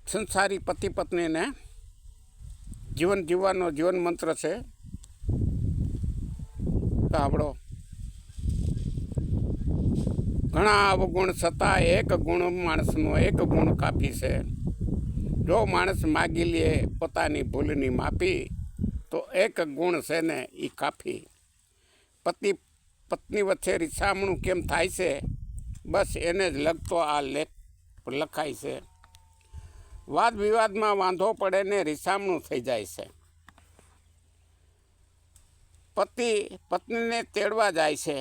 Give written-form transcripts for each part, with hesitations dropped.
સંસારી પતિ પત્નીને જીવન જીવવાનો જીવન મંત્ર છે. સાંભળો. ઘણા અવગુણ છતાં એક ગુણ માણસનો એક ગુણ કાફી છે. જો માણસ માગી લે પોતાની ભૂલની માફી, તો એક ગુણ છે ને એ કાફી. પતિ પત્ની વચ્ચે રીસામણું કેમ થાય છે, બસ એને જ લગતો આ લેખ લખાય છે. વાદ વિવાદમાં વાંધો પડે ને રીસામણું થઈ જાય છે. પતિ પત્નીને તેડવા જાય છે,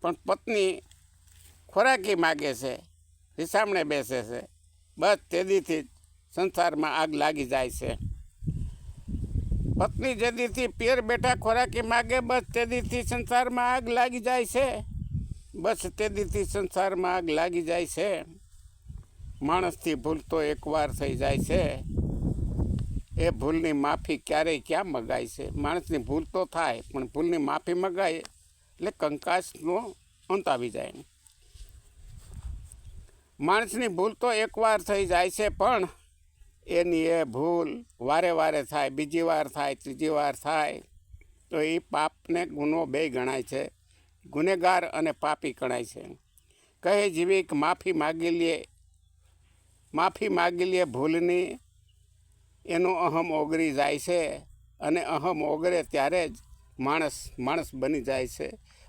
પણ પત્ની ખોરાકી માગે છે, રીસામણે બેસે છે. બસ તેદીથી સંસારમાં આગ લાગી જાય છે. પત્ની જેદીથી પિયર બેઠા ખોરાકી માગે, બસ તેદીથી સંસારમાં આગ લાગી જાય છે. બસ તેદીથી સંસારમાં આગ લાગી જાય છે. માણસથી ભૂલ તો એકવાર થઈ જાય છે, એ ભૂલની માફી ક્યારેય ક્યાં મગાય છે. માણસની ભૂલ તો થાય, પણ ભૂલની માફી મગાય એટલે કંકાસનો અંત આવી જાય. માણસની ભૂલ તો એકવાર થઈ જાય છે, પણ એની એ ભૂલ વારે વારે થાય, બીજી વાર થાય, ત્રીજી વાર થાય, તો એ પાપને ગુનો બે ગણાય છે. ગુનેગાર અને પાપી ગણાય છે. કહે જીવી કે માફી માગી લે ભૂલની, એનો અહમ ઓગળી જાય છે. અને અહમ ઓગળે ત્યારે જ માણસ બની જાય છે.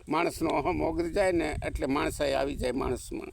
માણસનો અહમ ઓગળી જાય ને એટલે માણસાઈ આવી જાય માણસમાં.